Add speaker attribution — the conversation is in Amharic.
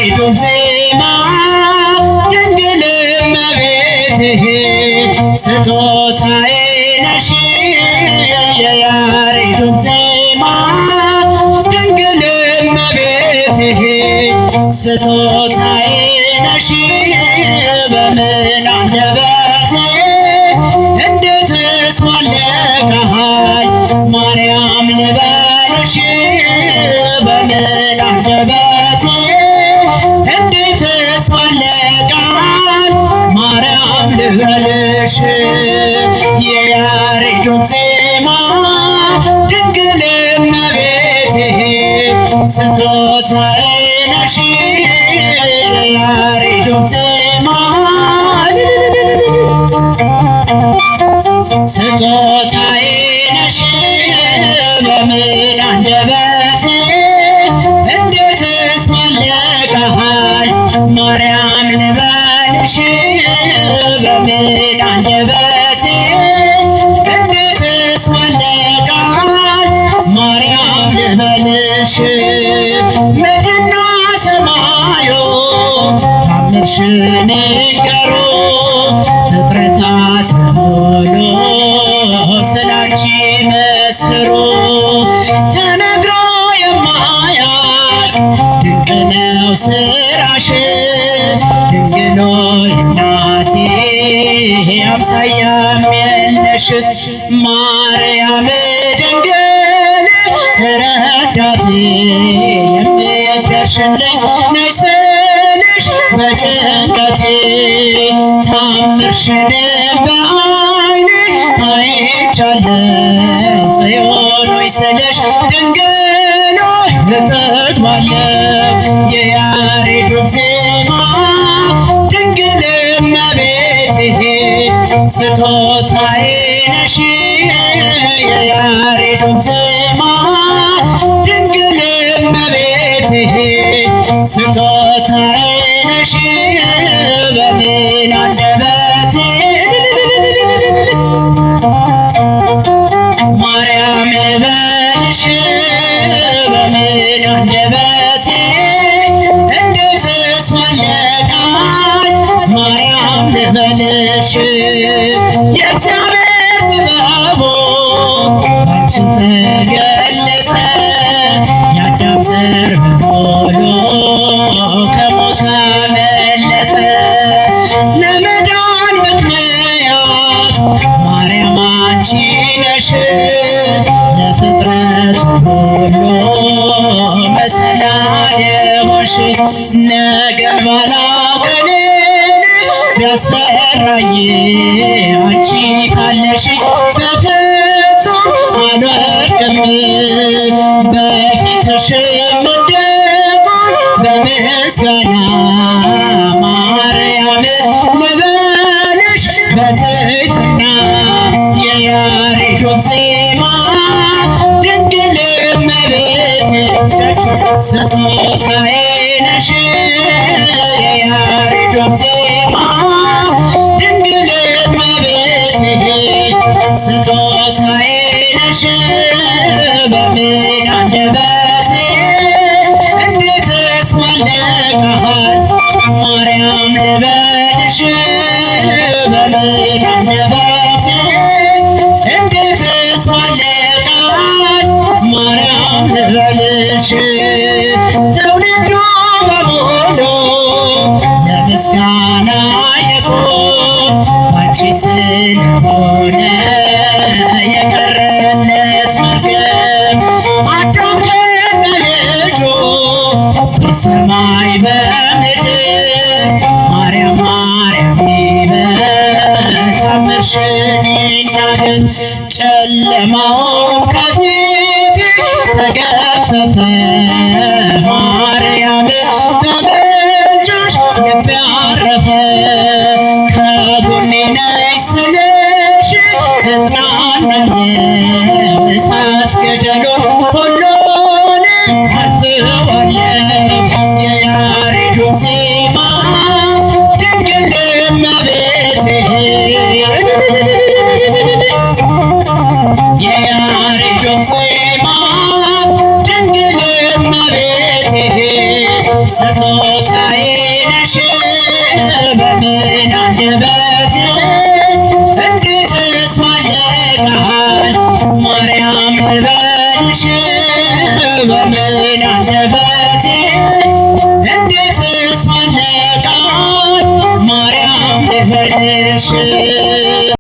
Speaker 1: የያሬዱም ዜማ ድንግል እመቤቴ ስጦታዬ ነሽ የያሬዱም ዜማ ድንግል እመቤቴ ስጦታዬ ነሽ በምን አንደበቴ እንዴትስ ባለቀሃል ማርያም ልበልሽ በምን አንደበቴ እንዴትስ ባለቀሃል ማርያም ልበልሽ የያሬዱም ዜማ ድንግል እመቤቴ ስጦታዬ ነሽ የያሬዱም ዜማ ስጦታዬ ነሽ በምን አንደበቴ እንዴትስ ባለቀሃል ማርያም ልበልሽ በምን አንደበቴ እንዴትስ ባለቀሃል ማርያም ልበልሽ ምድርና ሰማዩ ታምርሽን ይንገሩ ፍጥረታት በሙሉ ስላንቺ መስክሩ ተነግሮ የማያልቅ ድንቅ ነው ስራሽ ድንግል ሆይ እናቴ አምሳያም የለሽ ማርያም ድንግል ረዳቴ የሚደርሽልኝ ነይ ስልሽ በጭንቀቴ ታምርሽን በዓይኔ አይቻለሁ ጽዮን ሆይ ስልሽ ድንግል ሆይ እጠግባለሁ የያሬዱም ዜማ ድንግል እመቤቴ ስጦታዬ ነሽ የያሬዱም ዜማ ድንግል እመቤቴ ስጦታዬ ነሽ በምን አንደበቴ ማርያም ልበልሽ በምን አንደበቴ እንዴትስ ባለቀሃል ማርያም ልበልሽ የእግዚአብሔር ጥበቡ ባንቺ ተገለጠ የአዳም ዘር በሙሉ ከሞት አመለጠ ለመዳን ምክንያት ማርያም አንቺ ነሽ ለፍጥረት ሁሉ መሰላል የሆንሽ ነገን ባላውቅን ቢያስፈራኝ አንቺ ካለሽ በፍጹም አልወድቅም በፊትሽም እንደቆም በምስጋና ማርያም ልበልሽ በትሕትና የያሬዱም ዜማ ድንግል እመቤቴ ስጦታዬ ነሽ የያሬዱም ዜማ ድንግል እመቤቴ ስጦታዬ ነሽ በምን አንደበቴ እንዴትስ ባለቀሃል ማርያም ልበልሽ በምን አንደበቴ እንዴትስ ባለቀሃል ማርያም ልበልሽ ትውልዱ በሙሉ ለምስጋና ይቁም ባንቺ ስለሆነ የቀረለት መርገም አዳም ከነ ልጁ በሰማይ በምድር ማርያም ማርያም ይበል ታምርሽን ይናገር ጨለማውም ከፊቴ ተገፈፈ ማርያም በምልጃሽ ልቤ አረፈ ከጎኔ ነሽ ስልሽ እጽናናለሁ እሳት ገደሉን ሁሉን አልፈዋለሁ የያሬዱም ዜማ ድንግል እመቤቴ የያሬዱም ዜማ ድንግል እመቤቴ ሲሳዬ ነሽ በምን አንደበት እንዴትስ ማለቃል ማርያም ልበልሽ በምን አንደበት እንዴትስ